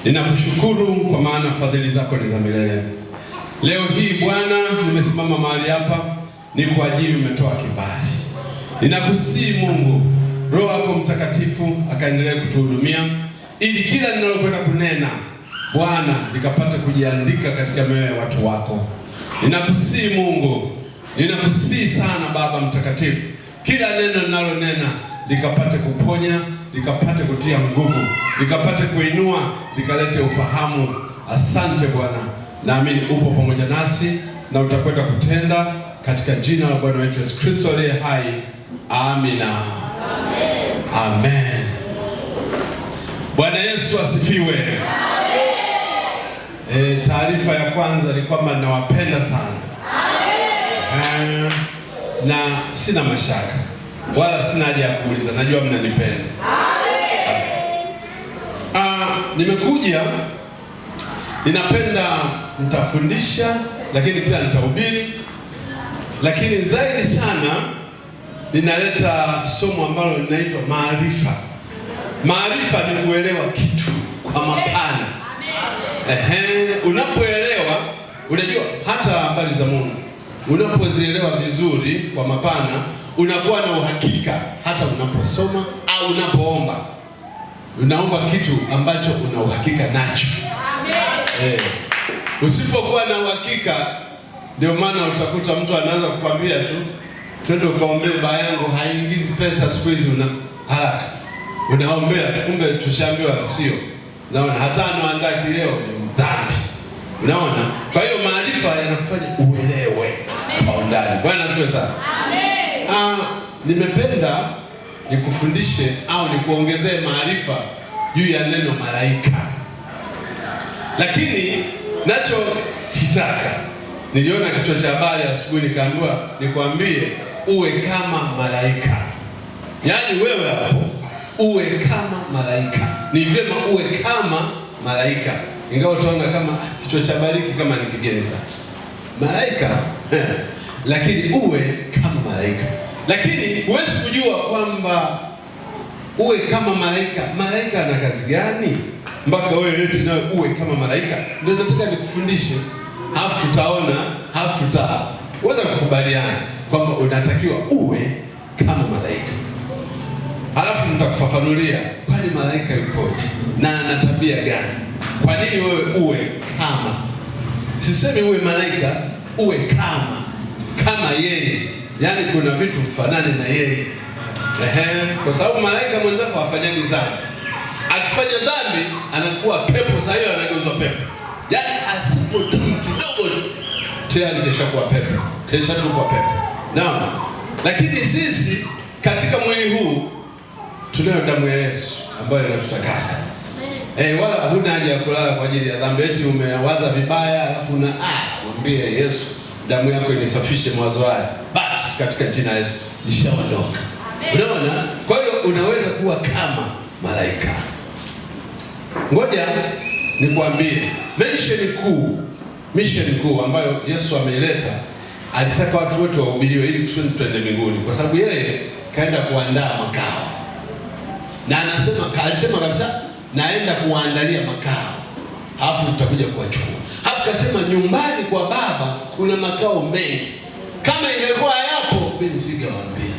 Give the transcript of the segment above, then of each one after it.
Ninakushukuru kwa maana fadhili zako ni za milele. Leo hii Bwana, nimesimama mahali hapa ni kwa ajili umetoa kibali. Ninakusihi Mungu, Roho yako Mtakatifu akaendelee kutuhudumia ili kila ninalokwenda kunena Bwana likapate kujiandika katika mioyo ya watu wako. Ninakusihi Mungu, ninakusihi sana Baba Mtakatifu, kila neno ninalonena likapate kuponya, likapate kutia nguvu, likapate kuinua, likalete ufahamu. Asante Bwana, naamini upo pamoja nasi na utakwenda kutenda katika jina la Bwana wetu Yesu Kristo aliye hai. Amina. Amen. Amen. Bwana Yesu asifiwe. Taarifa ya kwanza ni kwamba ninawapenda sana. Amen. Na sina mashaka wala sina haja ya kuuliza, najua mnanipenda. Nimekuja, ninapenda nitafundisha, lakini pia nitahubiri, lakini zaidi sana ninaleta somo ambalo linaitwa maarifa. Maarifa ni kuelewa kitu kwa mapana. Unapoelewa, unajua hata habari za Mungu, unapozielewa vizuri kwa mapana, unakuwa na uhakika hata unaposoma au unapoomba. Unaomba kitu ambacho una uhakika nacho. Usipokuwa na uhakika, ndio maana utakuta mtu anaweza kukwambia tu, twende ukaombee baba yangu haingizi pesa siku hizi, haraka unaombea tu, kumbe tushaambiwa sio. Unaona, hata anaandaa kileo ni dhambi. Unaona? Kwa hiyo maarifa yanakufanya uelewe kwa undani. Bwana asifiwe sana. Amen. Nimependa nikufundishe au nikuongezee maarifa juu ya neno malaika. Lakini nacho kitaka, niliona kichwa cha habari asubuhi nikaambiwa nikwambie uwe kama malaika. Yaani wewe hapo uwe kama malaika. Ni vyema uwe kama malaika. Ingawa utaona kama kichwa cha habari kama ni kigeni sana. Malaika lakini uwe kama malaika. Lakini huwezi kujua kwamba uwe kama malaika. Malaika ana kazi gani mpaka wewe eti nawe uwe kama malaika? Ndio nataka nikufundishe. Halafu tutaona, halafu tutaweza kukubaliana kwamba unatakiwa uwe kama malaika. Halafu nitakufafanulia kwani malaika yukoje na ana tabia gani. Kwa nini wewe uwe kama? Sisemi uwe malaika, uwe kama yeye. Yaani kuna vitu mfanane na yeye. Kwa sababu malaika mwenzako hafanyaji dhambi. Akifanya dhambi anakuwa pepo, sasa hiyo anageuzwa pepo. Yaani asipotii kidogo tu tayari keshakuwa pepo. Keshatupwa pepo. Naam. Lakini sisi katika mwili huu tunayo damu ya Yesu ambayo inatutakasa. Wala huna haja ya kulala kwa ajili ya dhambi. Eti umewaza vibaya alafu mwambie Yesu, damu yako inisafishe mawazo haya. Basi katika jina la Yesu nishaondoka. Unaona? Kwa hiyo unaweza kuwa kama malaika. Ngoja nikwambie mission kuu ambayo Yesu ameileta. Alitaka watu wote wahubiriwe ili kusudi tuende mbinguni, kwa sababu yeye kaenda kuandaa makao. Na alisema kabisa naenda kuandalia makao. Halafu tutakuja kuwachukua. Halafu kasema nyumbani kwa Baba kuna makao mengi. Kama ingekuwa hayapo mimi nisingewaambia.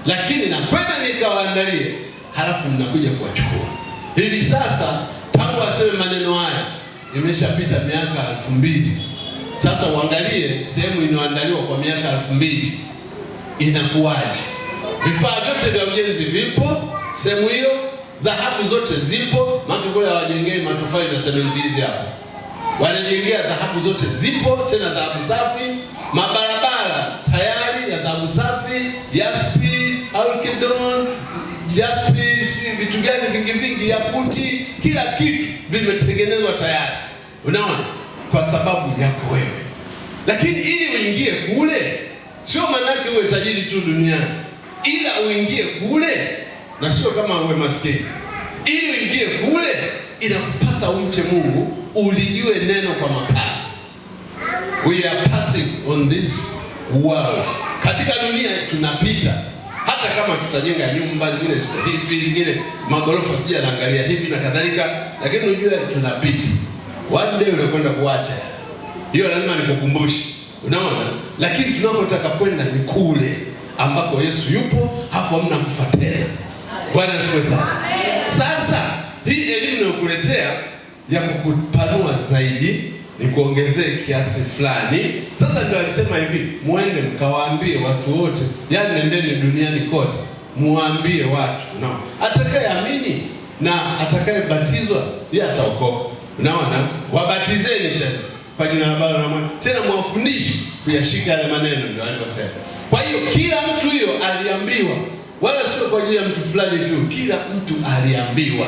Lakini nakwenda nikawaandalie, halafu mnakuja kuwachukua. Hivi sasa tangu aseme maneno haya imeshapita miaka 2000. Sasa uangalie sehemu inayoandaliwa kwa miaka 2000 inakuwaje. Vifaa vyote vya ujenzi vipo sehemu hiyo, dhahabu zote zipo, maana hawajengei matofali na sementi hizi hapa. Wanajengea dhahabu zote zipo, tena dhahabu safi, mabarabara tayari ya dhahabu safi, yaspi, alkidon, jaspi, vitu gani vingi, yakuti, kila kitu vimetengenezwa tayari. Unaona? Kwa sababu yako wewe. Lakini ili uingie kule, sio manake uwe tajiri tu duniani, ila uingie kule, na sio kama uwe maskini. Ili uingie kule, inakupasa umche Mungu, ulijue neno kwa mapana. We are passing on this world. Katika dunia tunapita. Hata hata kama tutajenga nyumba zingine ziko hivi, zingine magorofa sija naangalia hivi na kadhalika, lakini unajua tunapita. One day unakwenda kuacha. Hiyo lazima nikukumbushe. Unaona? Lakini tunapotaka kwenda ni kule ambako Yesu yupo, hapo hamna kufa tena. Bwana asifiwe sana. Sasa hii elimu ninayokuletea ya kukupanua zaidi, ni kuongezee kiasi fulani. Sasa ndio alisema hivi, muende mkawaambie watu wote, yaani nendeni duniani kote, muambie watu. Unaona? Atakayeamini na atakayebatizwa yeye ataokoka. Unaona? Wabatizeni tena kwa jina la Baba na Mwana, tena mwafundishe kuyashika yale maneno, ndio alivyosema. Kwa hiyo kila mtu hiyo aliambiwa, wala sio kwa ajili ya mtu fulani tu, kila mtu aliambiwa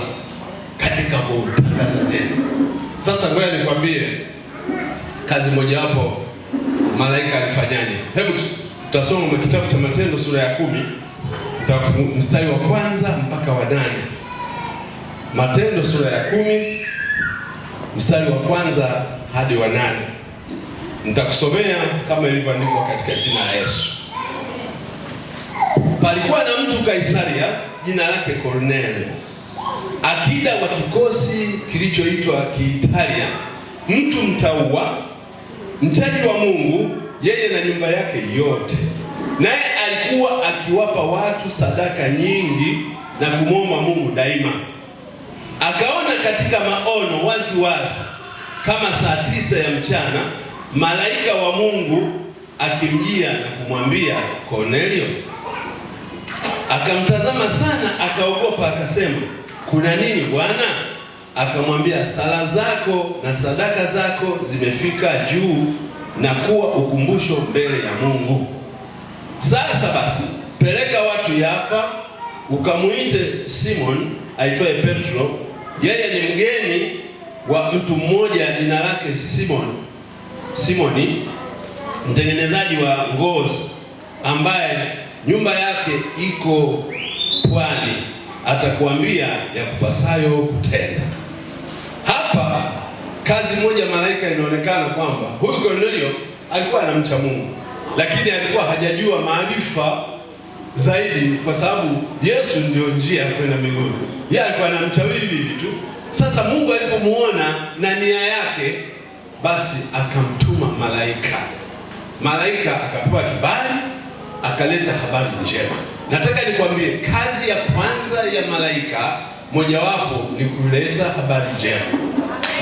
katika kutangaza neno. Sasa ngoja nikwambie kazi moja hapo malaika alifanyaje. Hebu tutasoma kitabu cha Matendo sura ya 10 mstari wa 1 mpaka wa 8. Matendo sura ya 10 mstari wa 1 hadi wa 8. Nitakusomea kama ilivyoandikwa katika jina la Yesu. Palikuwa na mtu Kaisaria, jina lake Kornelio, akida wa kikosi kilichoitwa Kiitalia, mtu mtaua, mchaji wa Mungu, yeye na nyumba yake yote. Naye alikuwa akiwapa watu sadaka nyingi na kumwomba Mungu daima. Akaona katika maono wazi wazi kama saa 9 ya mchana, malaika wa Mungu akimjia na kumwambia, Kornelio. Akamtazama sana, akaogopa, akasema, kuna nini Bwana? Akamwambia, sala zako na sadaka zako zimefika juu na kuwa ukumbusho mbele ya Mungu. Sasa basi, peleka watu Yafa, ukamuite Simon aitwaye Petro, yeye ni mgeni wa mtu mmoja jina lake Simoni, mtengenezaji wa ngozi, ambaye nyumba yake iko pwani. Atakuambia ya kupasayo kutenda. Hapa kazi moja malaika inaonekana kwamba huyu Kornelio alikuwa anamcha Mungu, lakini alikuwa hajajua maarifa zaidi, kwa sababu Yesu ndio njia ya kwenda mbinguni. Yeye alikuwa anamcha hivi tu. Sasa Mungu alipomuona na nia yake, basi akamtuma malaika. Malaika akapewa kibali, akaleta habari njema. Nataka nikwambie, kazi ya kwanza ya malaika mojawapo ni kuleta habari njema.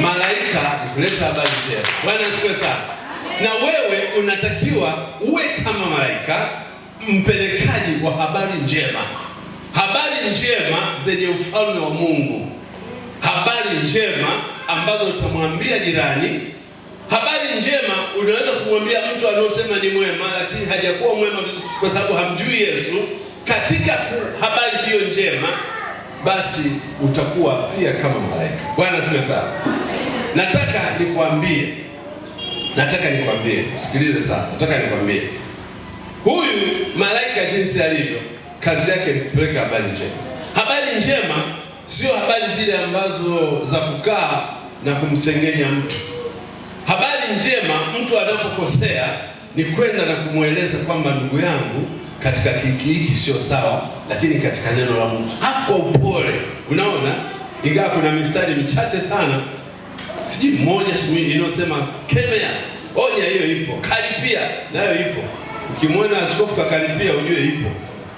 Malaika ni kuleta habari njema. Bwana asifiwe sana. Na wewe unatakiwa uwe kama malaika, mpelekaji wa habari njema. Habari njema zenye ufalme wa Mungu. Habari njema ambazo utamwambia jirani. Habari njema unaweza kumwambia mtu anayosema ni mwema, lakini hajakuwa mwema kwa sababu hamjui Yesu. Katika habari hiyo njema, basi utakuwa pia kama malaika. Bwana asifiwe sana. Nataka nikwambie, sikilize sana. Nataka nikwambie, huyu malaika jinsi alivyo, kazi yake ni kupeleka habari njema. Habari njema sio habari zile ambazo za kukaa na kumsengenya mtu. Habari njema, mtu anapokosea ni kwenda na kumweleza kwamba, ndugu yangu, katika hiki sio sawa, lakini katika neno la Mungu, hapo upole. Unaona, ingawa kuna mistari michache sana, sijui mmoja inayosema kemea, onya, hiyo ipo. Karipia, nayo ipo. Ukimwona askofu kakaripia, ujue ipo.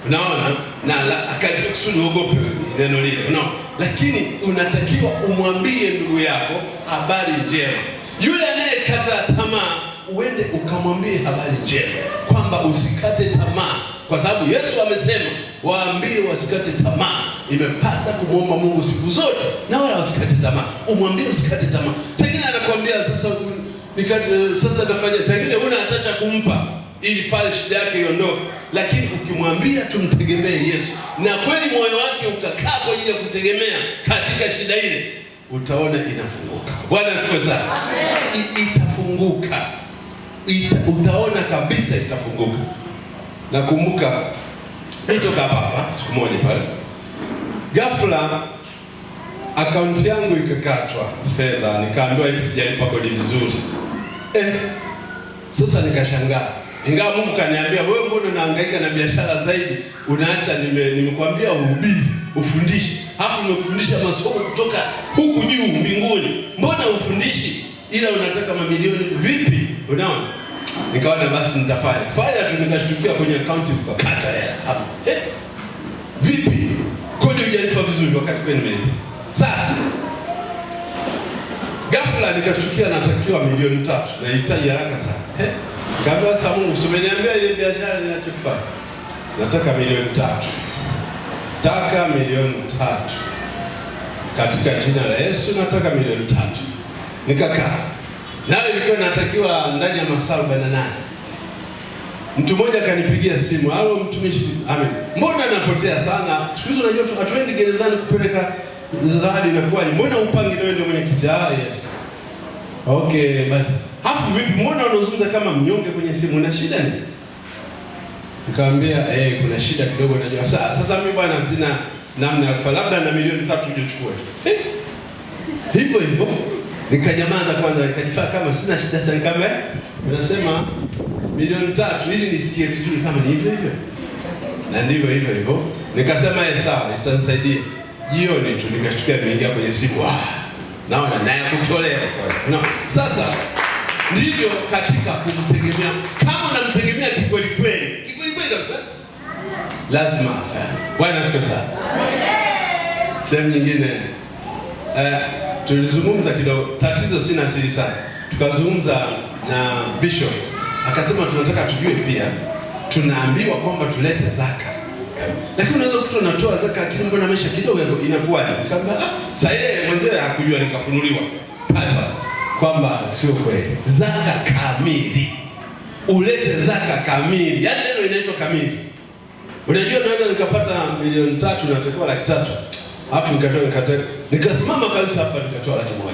Unaona, na akakusudi uogope neno lile. Unaona, lakini unatakiwa umwambie ndugu yako habari njema. Yule anayekata tamaa, uende ukamwambie habari njema kwamba usikate tamaa, kwa sababu Yesu amesema waambie wasikate tamaa. Imepasa kumwomba Mungu siku zote na wala usikate tamaa. Umwambie usikate tamaa. Sasa anakuambia sasa nafanya, sasa huna hata cha kumpa ili pale shida yake iondoke, lakini ukimwambia tumtegemee Yesu na kweli moyo wake ukakaa kwa ajili ya kutegemea katika shida ile, utaona inafunguka. Bwana asifiwe sana. Itafunguka. Utaona kabisa itafunguka. Nakumbuka nitoka hapa siku moja pale, ghafla akaunti yangu ikakatwa fedha, nikaambiwa eti sijalipa kodi vizuri. Sasa nikashangaa, Ingawa Mungu kaniambia, wewe mbona unahangaika na biashara zaidi, unaacha nimekwambia uhubiri, ufundishe. Alafu nimekufundisha masomo kutoka huku juu mbinguni. Mbona ufundishi ila unataka mamilioni vipi? Unaona? Nikaona basi nitafanya. Fanya tu, nikashtukia kwenye account nikakata hela hapo. Vipi? Kodi hujalipa vizuri wakati kwa nimelipa. Sasa ghafla nikashtukia natakiwa milioni 3. Nahitaji haraka sana. Kabla sasa Mungu umeniambia ile biashara niache kufanya. Nataka milioni 3. Nataka milioni 3. Katika jina la Yesu nataka milioni 3. Nikakaa. Nayo ilikuwa natakiwa ndani ya masaa 48. Mtu mmoja akanipigia simu, "Halo mtumishi, amen. Mbona napotea sana? Siku hizo unajua hatuendi gerezani kupeleka zawadi na kuaje. Mbona upangi ndio ndio mwenyekiti?" Yes. Okay, basi. Hafu vipi, mbona unazungumza kama mnyonge kwenye simu, na shida ni? Nikamwambia, kuna shida kidogo najua. Sasa mimi bwana sina namna ya kufanya, labda na milioni 3 ujechukue. Hivyo hivyo. Nikanyamaza kwanza, nikajifaa kama sina shida sana, kama unasema milioni 3 ili nisikie vizuri kama ni hivyo hivyo. Na ndivyo hivyo hivyo. Nikasema sawa, itanisaidia. Jioni tu nikashtukia nimeingia kwenye simu. Naona na ya kutolea kwa. Sasa ndivyo katika kumtegemea. Kama unamtegemea kikweli kweli kabisa, lazima afanye. Bwana asifiwe sana. Amen. Sehemu nyingine tulizungumza kidogo, tatizo sina siri sana. Tukazungumza na Bishop, akasema tunataka tujue pia, tunaambiwa kwamba tulete zaka. Lakini unaweza kukuta unatoa zaka lakini mbona maisha kidogo inakuwaje? Nikamwambia sasa yeye mwenyewe hakujua, nikafunuliwa pale kwamba sio kweli. Zaka kamili. Ulete zaka kamili. Yaani neno inaitwa kamili. Unajua naweza nikapata milioni 3 na natakiwa 300,000. Alafu nikasimama kabisa hapa nikatoa 100,000.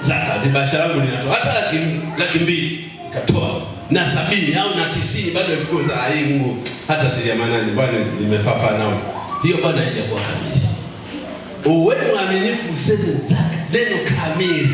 Zaka ni biashara yangu, ninatoa hata 200,000 nikatoa, na 70 au na 90 bado 10,000. Hii Mungu hata tilia manani, bwana nimefafa nao. Hiyo bwana haijakuwa kamili. Uwe mwaminifu, useme zaka neno kamili.